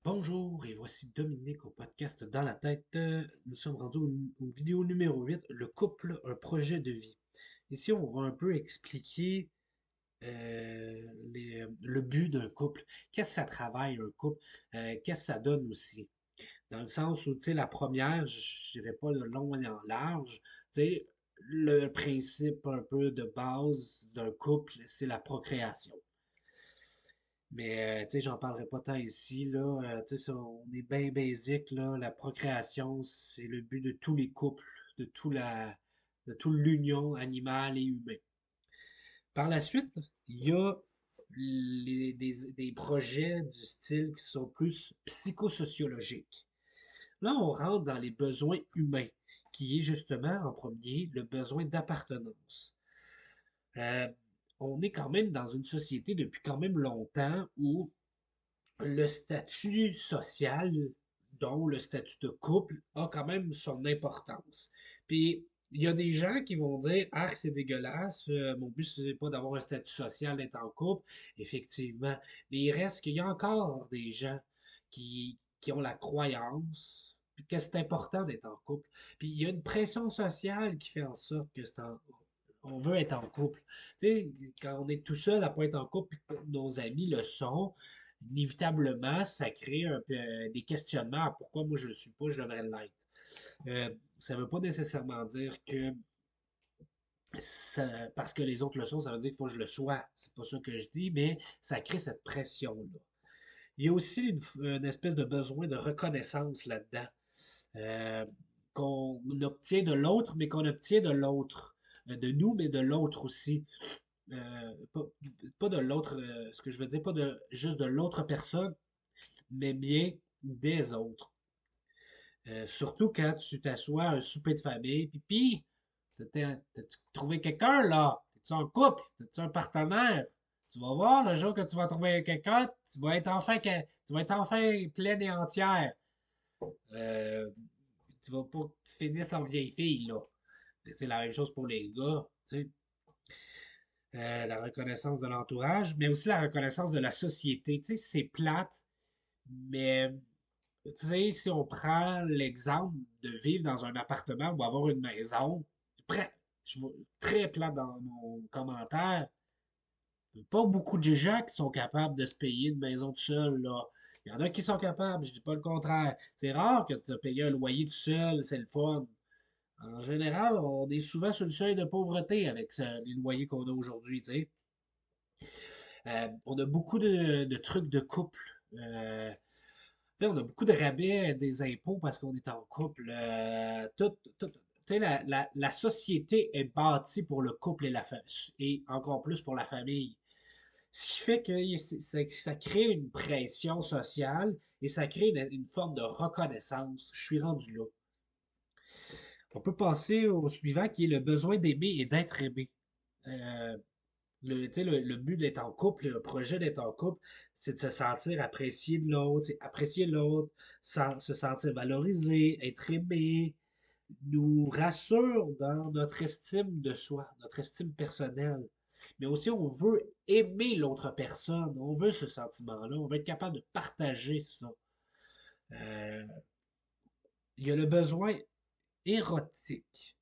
Bonjour et voici Dominique au podcast Dans la tête. Nous sommes rendus au vidéo numéro 8, le couple, un projet de vie. Ici, on va un peu expliquer le but d'un couple, qu'est-ce que ça travaille un couple, qu'est-ce que ça donne aussi. Dans le sens où, tu sais, la première, je dirais pas le long et en large, tu sais, le principe un peu de base d'un couple, c'est la procréation. Mais tu sais, j'en parlerai pas tant ici, là. Tu sais, on est bien basique, là. La procréation, c'est le but de tous les couples, de de toute l'union animale et humaine. Par la suite, il y a des projets du style qui sont plus psychosociologiques. Là, on rentre dans les besoins humains, qui est justement, en premier, le besoin d'appartenance. Euh, on est quand même dans une société depuis quand même longtemps où le statut social, dont le statut de couple, a quand même son importance. Puis, il y a des gens qui vont dire, ah, c'est dégueulasse, mon but, c'est pas d'avoir un statut social, d'être en couple. Effectivement. Mais il reste qu'il y a encore des gens qui ont la croyance que c'est important d'être en couple. Puis, il y a une pression sociale qui fait en sorte que on veut être en couple. Tu sais, quand on est tout seul à pas être en couple, puis que nos amis le sont, inévitablement, ça crée un peu, des questionnements à pourquoi moi je le suis pas, je devrais l'être. Ça veut pas nécessairement dire que parce que les autres le sont, ça veut dire qu'il faut que je le sois. C'est pas ça que je dis, mais ça crée cette pression-là. Il y a aussi une espèce de besoin de reconnaissance là-dedans, euh, qu'on obtient de l'autre, mais qu'on obtient de l'autre. De nous, mais de l'autre aussi. Pas, pas de l'autre, ce que je veux dire, pas de juste de l'autre personne, mais bien des autres. Surtout quand tu t'assois à un souper de famille, puis t'as-tu trouvé quelqu'un là? T'es-tu en couple? T'as-tu un partenaire? Tu vas voir, le jour que tu vas trouver quelqu'un, tu vas être enfin pleine et entière. Euh, tu vas pas que tu finisses en vieille fille, là. C'est la même chose pour les gars, tu sais. La reconnaissance de l'entourage, mais aussi la reconnaissance de la société. Tu sais, c'est plate, mais tu sais, si on prend l'exemple de vivre dans un appartement ou avoir une maison, je vois très plat dans mon commentaire, pas beaucoup de gens qui sont capables de se payer une maison tout seul, là. Il y en a qui sont capables, je dis pas le contraire. C'est rare que tu as payé un loyer tout seul, c'est le fun. En général, on est souvent sur le seuil de pauvreté avec les loyers qu'on a aujourd'hui, tu sais. On a beaucoup de trucs de couple. Tu sais, on a beaucoup de rabais des impôts parce qu'on est en couple. Tu sais, la société est bâtie pour le couple et et encore plus pour la famille. Ce qui fait que ça crée une pression sociale et ça crée une forme de reconnaissance. Je suis rendu là. On peut passer au suivant qui est le besoin d'aimer et d'être aimé. Euh, tu sais, le but d'être en couple, le projet d'être en couple, c'est de se sentir apprécié de l'autre, c'est apprécier l'autre, se sentir valorisé, être aimé, nous rassure dans notre estime de soi, notre estime personnelle. Mais aussi, on veut aimer l'autre personne, on veut ce sentiment-là, on veut être capable de partager ça. Euh, il y a le besoin érotique.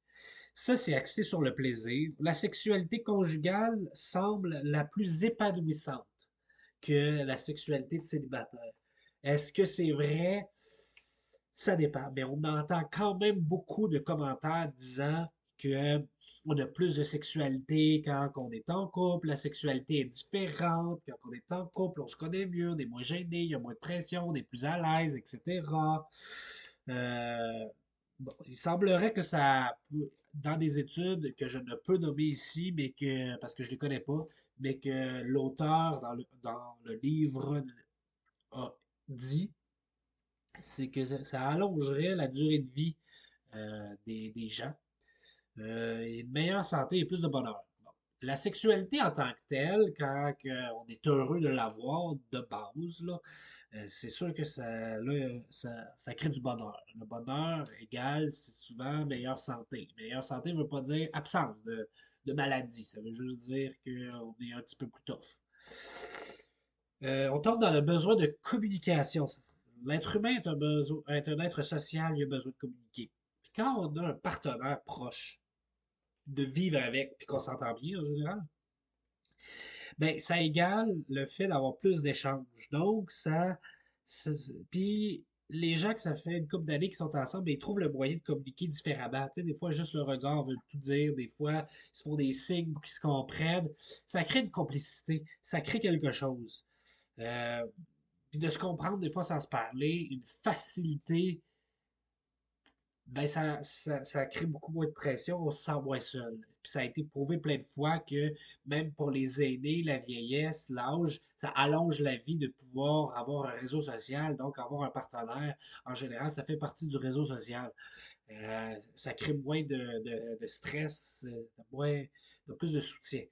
Ça, c'est axé sur le plaisir. La sexualité conjugale semble la plus épanouissante que la sexualité de célibataire. Est-ce que c'est vrai? Ça dépend. Mais on entend quand même beaucoup de commentaires disant que on a plus de sexualité quand on est en couple, la sexualité est différente, quand on est en couple, on se connaît mieux, on est moins gêné, il y a moins de pression, on est plus à l'aise, etc. Euh, bon, il semblerait que dans des études que je ne peux nommer ici, mais parce que je ne les connais pas, mais que l'auteur dans le livre a dit, c'est que ça allongerait la durée de vie des gens, et une meilleure santé et plus de bonheur. Bon. La sexualité en tant que telle, quand on est heureux de l'avoir de base, là, c'est sûr que ça crée du bonheur. Le bonheur égale, c'est souvent meilleure santé. Meilleure santé ne veut pas dire absence de maladie. Ça veut juste dire qu'on est un petit peu plus tough. On tombe dans le besoin de communication. l'être humain est un être social, il a besoin de communiquer. Puis quand on a un partenaire proche, de vivre avec, puis qu'on s'entend bien en général, ben ça égale le fait d'avoir plus d'échanges. Donc, puis les gens que ça fait une couple d'années qui sont ensemble, ben, ils trouvent le moyen de communiquer différemment. Tu sais, des fois, juste le regard veut tout dire. Des fois, ils se font des signes pour qu'ils se comprennent. Ça crée une complicité. Ça crée quelque chose. Euh, Puis de se comprendre, des fois, sans se parler, une facilité, ben ça crée beaucoup moins de pression, on se sent moins seul. Puis ça a été prouvé plein de fois que même pour les aînés, la vieillesse, l'âge, ça allonge la vie de pouvoir avoir un réseau social, donc avoir un partenaire. En général, ça fait partie du réseau social. Ça crée moins de stress, de plus de soutien.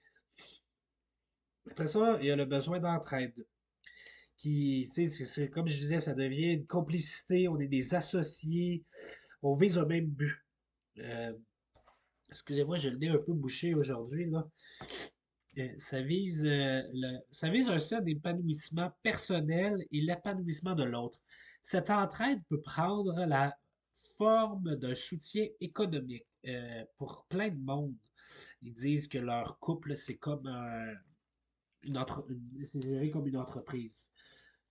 Après ça, il y a le besoin d'entraide. Qui, tu sais, comme je disais, ça devient une complicité, on est des associés, on vise un même but. Euh, Excusez-moi, j'ai le nez un peu bouché aujourd'hui, là. Ça vise un certain épanouissement personnel et l'épanouissement de l'autre. Cette entraide peut prendre la forme d'un soutien économique pour plein de monde. Ils disent que leur couple, c'est comme c'est géré comme une entreprise.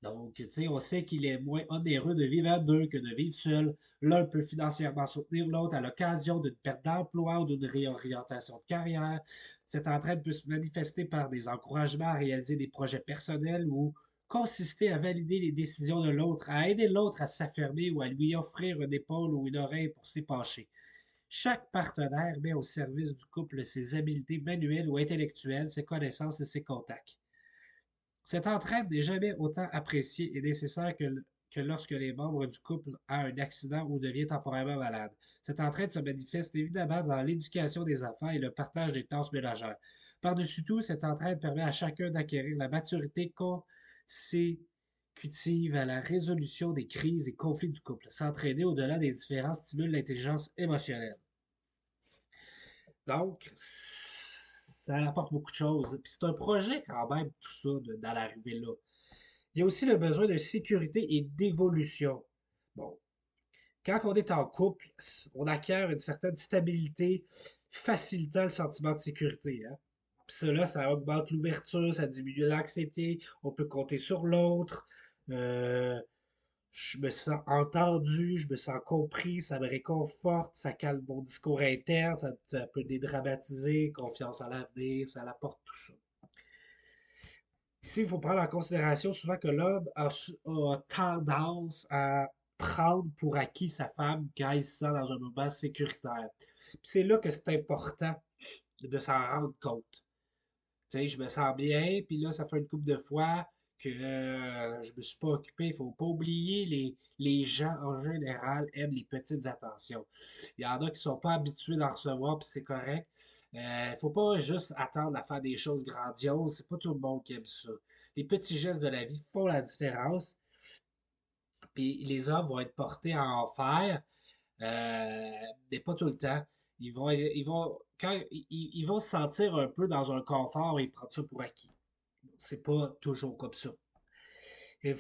Donc, tu sais, on sait qu'il est moins onéreux de vivre à deux que de vivre seul. L'un peut financièrement soutenir l'autre à l'occasion d'une perte d'emploi ou d'une réorientation de carrière. Cette entraide peut se manifester par des encouragements à réaliser des projets personnels ou consister à valider les décisions de l'autre, à aider l'autre à s'affirmer ou à lui offrir une épaule ou une oreille pour s'épancher. Chaque partenaire met au service du couple ses habiletés manuelles ou intellectuelles, ses connaissances et ses contacts. Cette entraide n'est jamais autant appréciée et nécessaire que lorsque les membres du couple ont un accident ou devient temporairement malade. Cette entraide se manifeste évidemment dans l'éducation des enfants et le partage des tâches ménagères. Par-dessus tout, cette entraide permet à chacun d'acquérir la maturité consécutive à la résolution des crises et conflits du couple. S'entraider au-delà des différences stimule l'intelligence émotionnelle. Donc, ça apporte beaucoup de choses. Puis c'est un projet quand même, tout ça, d'en arriver là. Il y a aussi le besoin de sécurité et d'évolution. Bon, quand on est en couple, on acquiert une certaine stabilité, facilitant le sentiment de sécurité. Hein? Puis cela, ça augmente l'ouverture, ça diminue l'anxiété, on peut compter sur l'autre. Euh, je me sens entendu, je me sens compris, ça me réconforte, ça calme mon discours interne, ça peut dédramatiser, confiance en l'avenir, ça apporte tout ça. Ici, il faut prendre en considération souvent que l'homme a tendance à prendre pour acquis sa femme quand il se sent dans un moment sécuritaire. Puis c'est là que c'est important de s'en rendre compte. Tu sais, je me sens bien, puis là, ça fait une couple de fois que je me suis pas occupé. Il faut pas oublier, les gens en général aiment les petites attentions. Il y en a qui sont pas habitués d'en recevoir, puis c'est correct. Faut pas juste attendre à faire des choses grandioses. C'est pas tout le monde qui aime ça. Les petits gestes de la vie font la différence, puis les hommes vont être portés à en faire, euh, mais pas tout le temps. Ils vont se sentir un peu dans un confort et prendre ça pour acquis. C'est pas toujours comme ça. Tu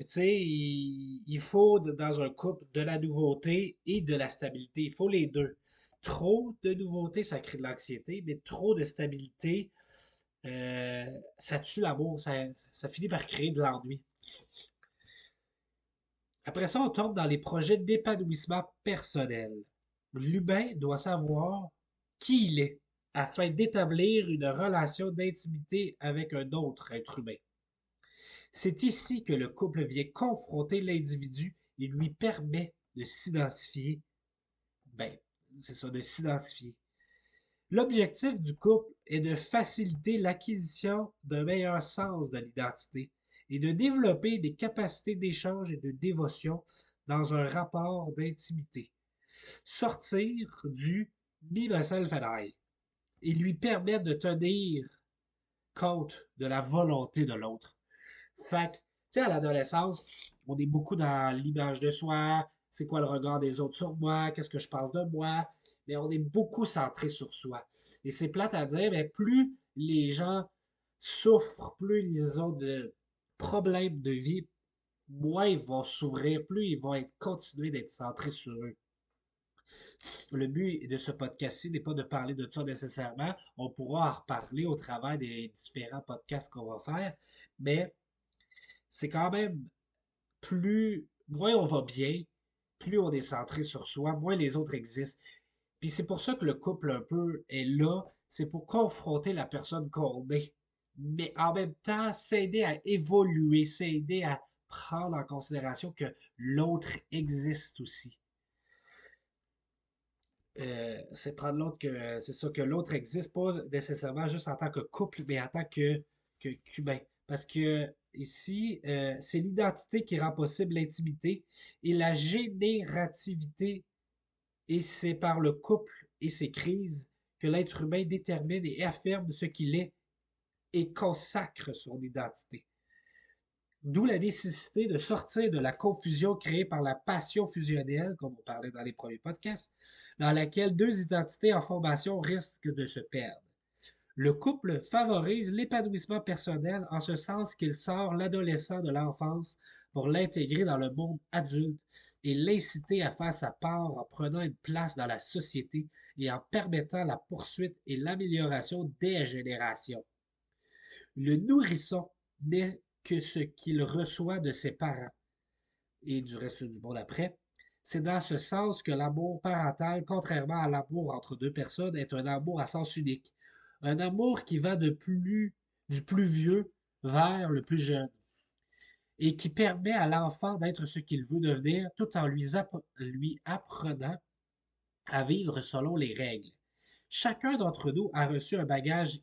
sais, il faut dans un couple de la nouveauté et de la stabilité. Il faut les deux. Trop de nouveauté, ça crée de l'anxiété, mais trop de stabilité, euh, ça tue l'amour, ça finit par créer de l'ennui. Après ça, on tombe dans les projets d'épanouissement personnel. L'humain doit savoir qui il est afin d'établir une relation d'intimité avec un autre être humain. C'est ici que le couple vient confronter l'individu et lui permet de s'identifier. Ben, c'est ça, de s'identifier. L'objectif du couple est de faciliter l'acquisition d'un meilleur sens de l'identité et de développer des capacités d'échange et de dévotion dans un rapport d'intimité. Sortir du me, myself and I et lui permettre de tenir compte de la volonté de l'autre. Fait que, tu sais, à l'adolescence, on est beaucoup dans l'image de soi, c'est quoi le regard des autres sur moi, qu'est-ce que je pense de moi, mais on est beaucoup centré sur soi. Et c'est plate à dire, mais plus les gens souffrent, plus ils ont de problèmes de vie, moins ils vont s'ouvrir, plus ils vont continuer d'être centrés sur eux. Le but de ce podcast-ci n'est pas de parler de ça nécessairement. On pourra en reparler au travers des différents podcasts qu'on va faire, mais c'est quand même moins on va bien, plus on est centré sur soi, moins les autres existent. Puis c'est pour ça que le couple un peu est là, c'est pour confronter la personne qu'on est, mais en même temps s'aider à évoluer, s'aider à prendre en considération que l'autre existe aussi. C'est prendre l'autre que c'est ça que l'autre existe pas nécessairement juste en tant que couple, mais en tant que qu'humain. Parce que ici, c'est l'identité qui rend possible l'intimité et la générativité, et c'est par le couple et ses crises que l'être humain détermine et affirme ce qu'il est et consacre son identité. D'où la nécessité de sortir de la confusion créée par la passion fusionnelle, comme on parlait dans les premiers podcasts, dans laquelle deux identités en formation risquent de se perdre. Le couple favorise l'épanouissement personnel en ce sens qu'il sort l'adolescent de l'enfance pour l'intégrer dans le monde adulte et l'inciter à faire sa part en prenant une place dans la société et en permettant la poursuite et l'amélioration des générations. Le nourrisson n'est que ce qu'il reçoit de ses parents et du reste du monde après. C'est dans ce sens que l'amour parental, contrairement à l'amour entre deux personnes, est un amour à sens unique. Un amour qui va du plus vieux vers le plus jeune et qui permet à l'enfant d'être ce qu'il veut devenir tout en lui apprenant à vivre selon les règles. Chacun d'entre nous a reçu un bagage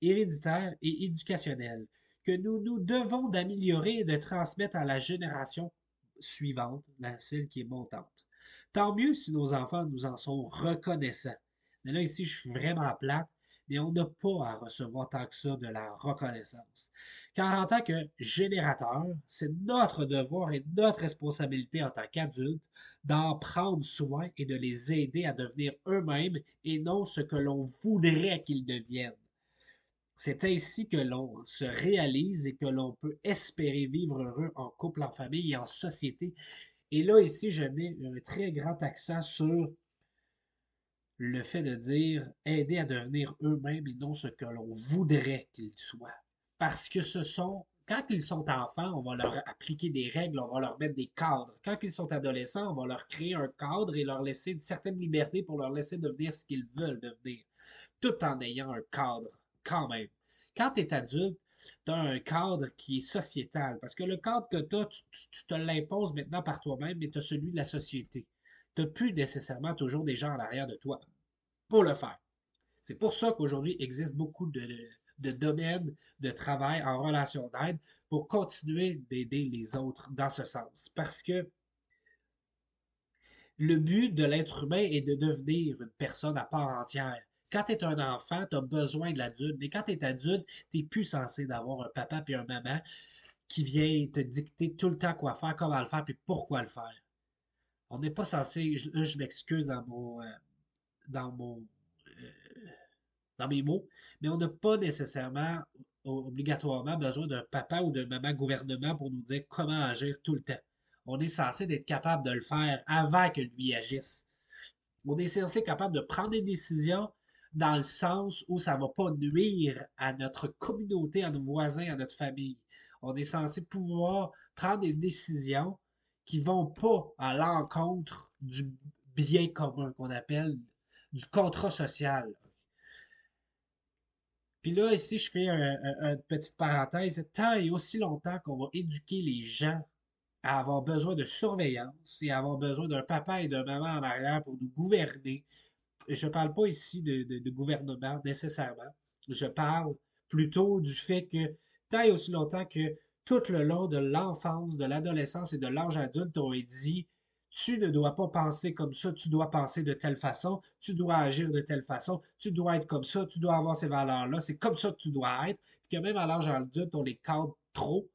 héréditaire et éducationnel que nous devons d'améliorer et de transmettre à la génération suivante, celle qui est montante. Tant mieux si nos enfants nous en sont reconnaissants. Mais là, ici, je suis vraiment plate, mais on n'a pas à recevoir tant que ça de la reconnaissance. Car en tant que générateur, c'est notre devoir et notre responsabilité en tant qu'adulte d'en prendre soin et de les aider à devenir eux-mêmes et non ce que l'on voudrait qu'ils deviennent. C'est ainsi que l'on se réalise et que l'on peut espérer vivre heureux en couple, en famille et en société. Et là, ici, je mets un très grand accent sur le fait de dire aider à devenir eux-mêmes et non ce que l'on voudrait qu'ils soient. Parce que quand ils sont enfants, on va leur appliquer des règles, on va leur mettre des cadres. Quand ils sont adolescents, on va leur créer un cadre et leur laisser une certaine liberté pour leur laisser devenir ce qu'ils veulent devenir, tout en ayant un cadre, quand même. Quand tu es adulte, tu as un cadre qui est sociétal. Parce que le cadre que tu as, tu te l'imposes maintenant par toi-même, mais tu as celui de la société. Tu n'as plus nécessairement toujours des gens en arrière de toi pour le faire. C'est pour ça qu'aujourd'hui il existe beaucoup de domaines de travail en relation d'aide pour continuer d'aider les autres dans ce sens. Parce que le but de l'être humain est de devenir une personne à part entière. Quand tu es un enfant, tu as besoin de l'adulte, mais quand tu es adulte, tu n'es plus censé d'avoir un papa et un maman qui vient te dicter tout le temps quoi faire, comment le faire, puis pourquoi le faire. On n'est pas censé, je m'excuse dans mon euh, dans mes mots, mais on n'a pas nécessairement obligatoirement besoin d'un papa ou d'un maman gouvernement pour nous dire comment agir tout le temps. On est censé être capable de le faire avant que lui agisse. On est censé être capable de prendre des décisions dans le sens où ça ne va pas nuire à notre communauté, à nos voisins, à notre famille. On est censé pouvoir prendre des décisions qui ne vont pas à l'encontre du bien commun qu'on appelle du contrat social. Puis là, ici, je fais une petite parenthèse. Tant et aussi longtemps qu'on va éduquer les gens à avoir besoin de surveillance et à avoir besoin d'un papa et d'un maman en arrière pour nous gouverner, je ne parle pas ici de gouvernement nécessairement. Je parle plutôt du fait que tant et aussi longtemps que tout le long de l'enfance, de l'adolescence et de l'âge adulte, on est dit tu ne dois pas penser comme ça, tu dois penser de telle façon, tu dois agir de telle façon, tu dois être comme ça, tu dois avoir ces valeurs-là, c'est comme ça que tu dois être. Puis que même à l'âge adulte, on les cadre trop,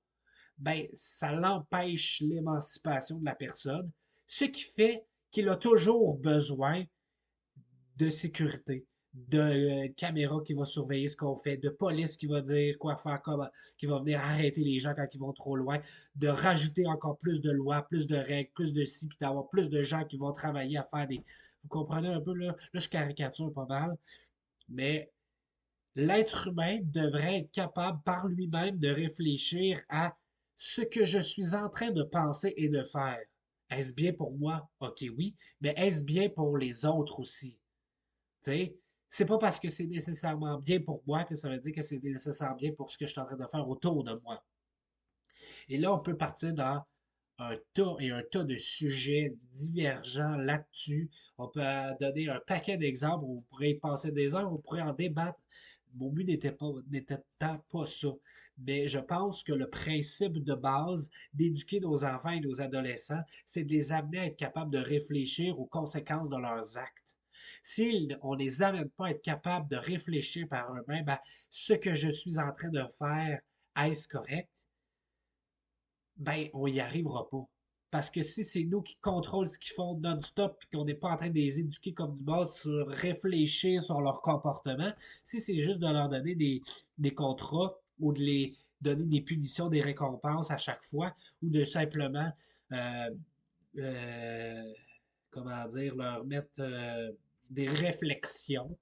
ben ça l'empêche l'émancipation de la personne, ce qui fait qu'il a toujours besoin de sécurité. de caméra qui va surveiller ce qu'on fait, de police qui va dire quoi faire, comment, qui va venir arrêter les gens quand ils vont trop loin, de rajouter encore plus de lois, plus de règles, plus de ci, puis d'avoir plus de gens qui vont travailler à faire des... Vous comprenez un peu, là? Là, je caricature pas mal, mais l'être humain devrait être capable par lui-même de réfléchir à ce que je suis en train de penser et de faire. Est-ce bien pour moi? Ok, oui, mais est-ce bien pour les autres aussi? Tu sais, c'est pas parce que c'est nécessairement bien pour moi que ça veut dire que c'est nécessairement bien pour ce que je suis en train de faire autour de moi. Et là, on peut partir dans un tas et un tas de sujets divergents là-dessus. On peut donner un paquet d'exemples, on pourrait y passer des heures, on pourrait en débattre. Mon but n'était tant pas ça. Mais je pense que le principe de base d'éduquer nos enfants et nos adolescents, c'est de les amener à être capables de réfléchir aux conséquences de leurs actes. Si on ne les amène pas à être capables de réfléchir par eux-mêmes à ce que je suis en train de faire, est-ce correct? Ben, on n'y arrivera pas. Parce que si c'est nous qui contrôlons ce qu'ils font non-stop et qu'on n'est pas en train de les éduquer comme du monde sur réfléchir sur leur comportement, si c'est juste de leur donner des contrats ou de les donner des punitions, des récompenses à chaque fois, ou de simplement, euh, euh, comment dire, leur mettre des réflexions,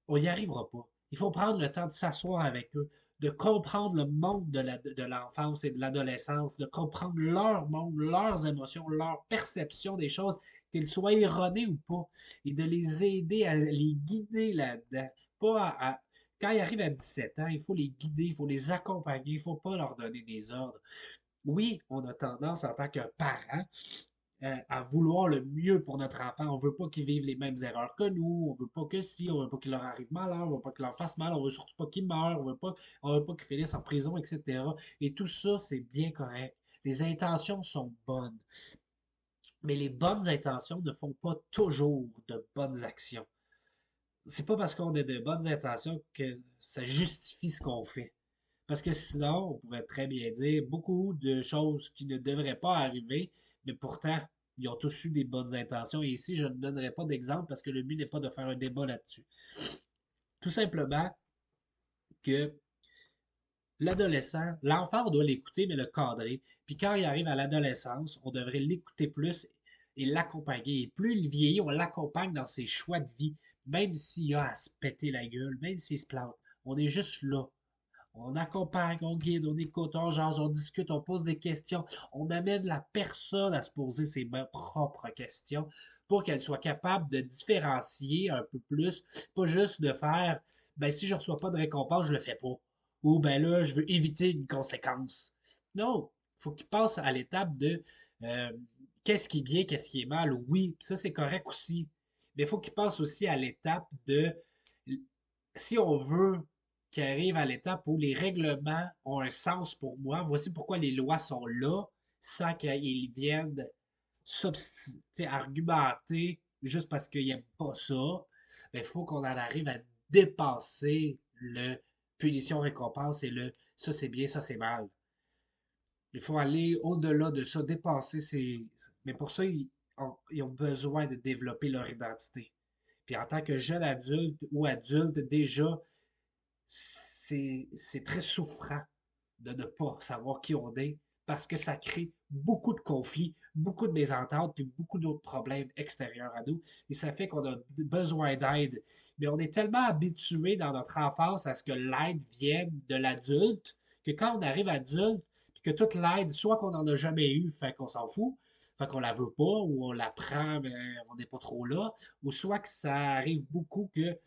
on n'y arrivera pas. Il faut prendre le temps de s'asseoir avec eux, de comprendre le monde de l'enfance et de l'adolescence, de comprendre leur monde, leurs émotions, leur perception des choses, qu'elles soient erronées ou pas, et de les aider à les guider là-dedans. Pas quand ils arrivent à 17 ans, il faut les guider, il faut les accompagner, il ne faut pas leur donner des ordres. Oui, on a tendance en tant que parent à vouloir le mieux pour notre enfant. On veut pas qu'ils vivent les mêmes erreurs que nous. On veut pas que si, on veut pas qu'il leur arrive malheur, on veut pas qu'il leur fasse mal, on veut surtout pas qu'ils meurent, on veut pas qu'ils finissent en prison, etc. Et tout ça, c'est bien correct. Les intentions sont bonnes, mais les bonnes intentions ne font pas toujours de bonnes actions. C'est pas parce qu'on a de bonnes intentions que ça justifie ce qu'on fait. Parce que sinon, on pouvait très bien dire beaucoup de choses qui ne devraient pas arriver, mais pourtant, ils ont tous eu des bonnes intentions. Et ici, je ne donnerai pas d'exemple parce que le but n'est pas de faire un débat là-dessus. Tout simplement que l'adolescent, l'enfant, on doit l'écouter, mais le cadrer. Puis quand il arrive à l'adolescence, on devrait l'écouter plus et l'accompagner. Et plus il vieillit, on l'accompagne dans ses choix de vie, même s'il a à se péter la gueule, même s'il se plante. On est juste là. On accompagne, on guide, on écoute, on jase, on discute, on pose des questions. On amène la personne à se poser ses propres questions pour qu'elle soit capable de différencier un peu plus, pas juste de faire, ben si je ne reçois pas de récompense, je le fais pas. Ou ben là, je veux éviter une conséquence. Non, il faut qu'il passe à l'étape de euh, qu'est-ce qui est bien, qu'est-ce qui est mal. Oui, ça c'est correct aussi. Mais il faut qu'il passe aussi à l'étape de si on veut qu'il arrive à l'étape où les règlements ont un sens pour moi, voici pourquoi les lois sont là, sans qu'ils viennent argumenter juste parce qu'ils n'aiment pas ça. Il faut qu'on en arrive à dépasser le punition-récompense et le ça c'est bien, ça c'est mal. Il faut aller au-delà de ça, dépasser ces. Mais pour ça, ils ont besoin de développer leur identité. Puis en tant que jeune adulte ou adulte, déjà, c'est très souffrant de ne pas savoir qui on est parce que ça crée beaucoup de conflits, beaucoup de mésententes, puis beaucoup d'autres problèmes extérieurs à nous. Et ça fait qu'on a besoin d'aide. Mais on est tellement habitué dans notre enfance à ce que l'aide vienne de l'adulte que quand on arrive adulte, puis que toute l'aide, soit qu'on n'en a jamais eu, fait qu'on s'en fout, fait qu'on la veut pas, ou on la prend, mais on n'est pas trop là, ou soit que ça arrive beaucoup que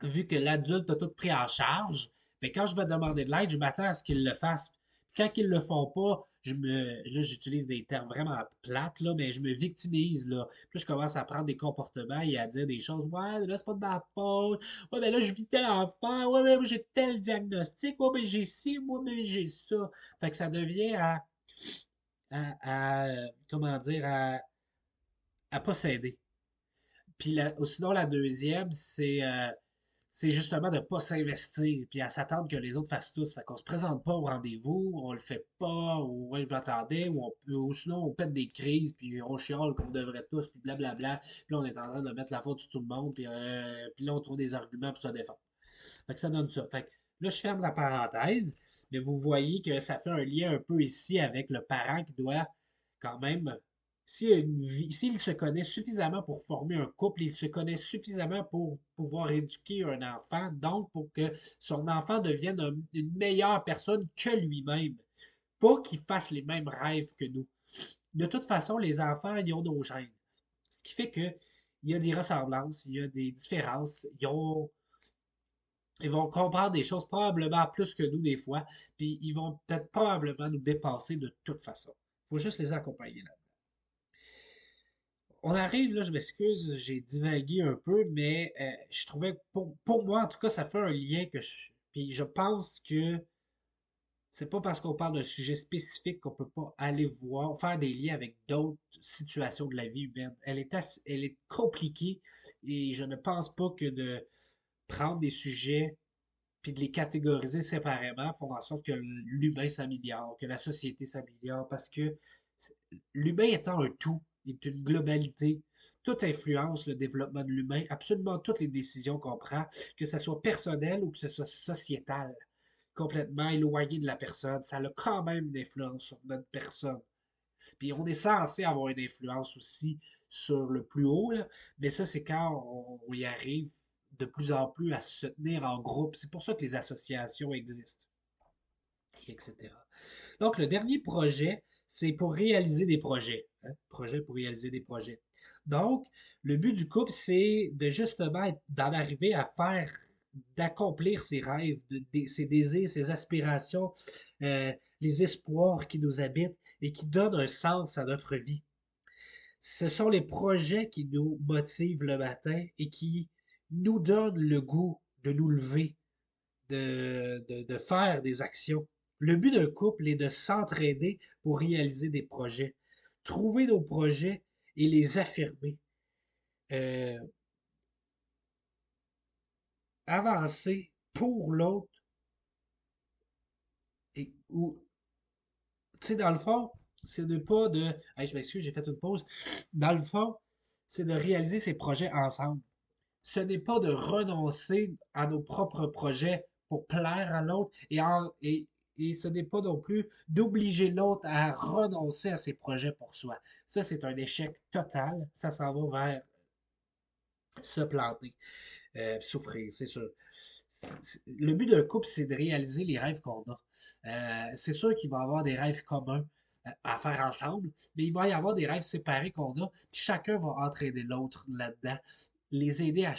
vu que l'adulte a tout pris en charge, mais quand je vais demander de l'aide, je m'attends à ce qu'ils le fassent. Quand ils le font pas, là, j'utilise des termes vraiment plates, là, mais je me victimise, là. Puis là, je commence à prendre des comportements et à dire des choses. Ouais, mais là, c'est pas de ma faute. Ouais, mais là, je vis tel enfant. Ouais, mais j'ai tel diagnostic. Ouais, mais j'ai ci. Moi, mais j'ai ça. Fait que ça devient comment dire, à pas s'aider. Puis sinon, la deuxième, c'est c'est justement de ne pas s'investir, puis à s'attendre que les autres fassent tout. Fait qu'on se présente pas au rendez-vous, on le fait pas, ou ouais, je m'attendais, ou sinon on pète des crises, puis on chiale qu'on devrait tous, puis blablabla. Puis là, on est en train de mettre la faute sur tout le monde, puis là, on trouve des arguments pour se défendre. Fait que ça donne ça. Fait que là, je ferme la parenthèse, mais vous voyez que ça fait un lien un peu ici avec le parent qui doit quand même, s'il se connaît suffisamment pour former un couple, il se connaît suffisamment pour pouvoir éduquer un enfant, donc pour que son enfant devienne une meilleure personne que lui-même. Pas qu'il fasse les mêmes rêves que nous. De toute façon, les enfants, ils ont nos gènes. Ce qui fait que il y a des ressemblances, il y a des différences, ils vont comprendre des choses probablement plus que nous des fois, puis ils vont peut-être probablement nous dépasser de toute façon. Il faut juste les accompagner là. On arrive, là, je m'excuse, j'ai divagué un peu, mais je trouvais, pour moi, en tout cas, ça fait un lien que je. Puis je pense que c'est pas parce qu'on parle d'un sujet spécifique qu'on peut pas aller voir, faire des liens avec d'autres situations de la vie humaine. Elle est compliquée et je ne pense pas que de prendre des sujets puis de les catégoriser séparément font en sorte que l'humain s'améliore, que la société s'améliore, parce que l'humain étant un tout, est une globalité, tout influence le développement de l'humain, absolument toutes les décisions qu'on prend, que ce soit personnel ou que ce soit sociétal, complètement éloigné de la personne, ça a quand même une influence sur notre personne. Puis on est censé avoir une influence aussi sur le plus haut, là, mais ça, c'est quand on y arrive de plus en plus à se tenir en groupe. C'est pour ça que les associations existent, etc. Donc, le dernier projet, c'est pour réaliser des projets. Hein. Projet pour réaliser des projets. Donc, le but du couple, c'est de justement d'en arriver à faire, d'accomplir ses rêves, ses désirs, ses aspirations, les espoirs qui nous habitent et qui donnent un sens à notre vie. Ce sont les projets qui nous motivent le matin et qui nous donnent le goût de nous lever, de faire des actions. Le but d'un couple est de s'entraider pour réaliser des projets, trouver nos projets et les affirmer, Euh, avancer pour l'autre ou, tu sais, dans le fond, c'est de pas de, hey, je m'excuse, j'ai fait une pause. Dans le fond, c'est de réaliser ces projets ensemble. Ce n'est pas de renoncer à nos propres projets pour plaire à l'autre et ce n'est pas non plus d'obliger l'autre à renoncer à ses projets pour soi. Ça, c'est un échec total. Ça s'en va vers se planter, souffrir, c'est sûr. Le but d'un couple, c'est de réaliser les rêves qu'on a. C'est sûr qu'il va y avoir des rêves communs à faire ensemble, mais il va y avoir des rêves séparés qu'on a, puis chacun va entraîner l'autre là-dedans, les aider à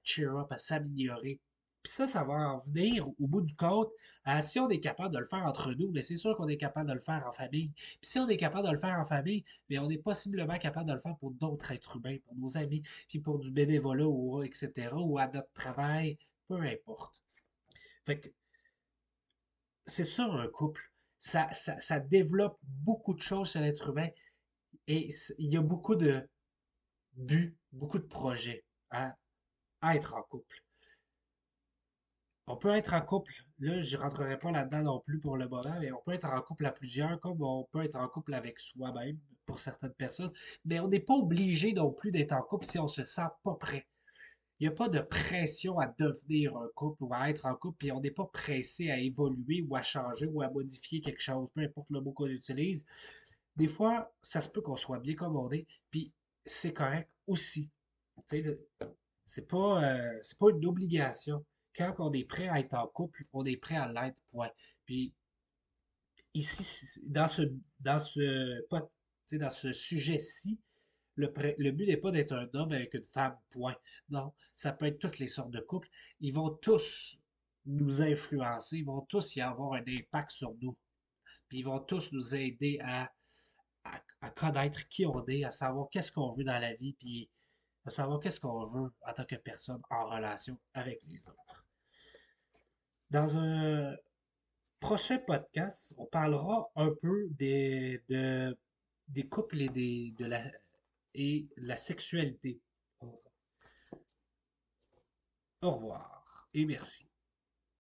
cheer up, à s'améliorer. Puis ça va en venir au bout du compte. Si on est capable de le faire entre nous, mais c'est sûr qu'on est capable de le faire en famille. Puis si on est capable de le faire en famille, mais on est possiblement capable de le faire pour d'autres êtres humains, pour nos amis, puis pour du bénévolat, ou, etc., ou à notre travail, peu importe. Fait que c'est ça un couple. Ça développe beaucoup de choses chez l'être humain et il y a beaucoup de buts, beaucoup de projets à être en couple. On peut être en couple, là, je rentrerai pas là-dedans non plus pour le moment, mais on peut être en couple à plusieurs, comme on peut être en couple avec soi-même pour certaines personnes, mais on n'est pas obligé non plus d'être en couple si on se sent pas prêt. Il n'y a pas de pression à devenir un couple ou à être en couple, puis on n'est pas pressé à évoluer ou à changer ou à modifier quelque chose, peu importe le mot qu'on utilise. Des fois, ça se peut qu'on soit bien comme on est, puis c'est correct aussi. Tu sais, c'est pas une obligation. Quand on est prêt à être en couple, on est prêt à l'être, point. Puis ici, dans ce, pas, tu sais, dans ce sujet-ci, le but n'est pas d'être un homme avec une femme, point. Non, ça peut être toutes les sortes de couples. Ils vont tous nous influencer, ils vont tous y avoir un impact sur nous. Puis ils vont tous nous aider à connaître qui on est, à savoir qu'est-ce qu'on veut dans la vie, puis à savoir qu'est-ce qu'on veut en tant que personne en relation avec les autres. Dans un prochain podcast, on parlera un peu des couples et de la sexualité. Au revoir et merci.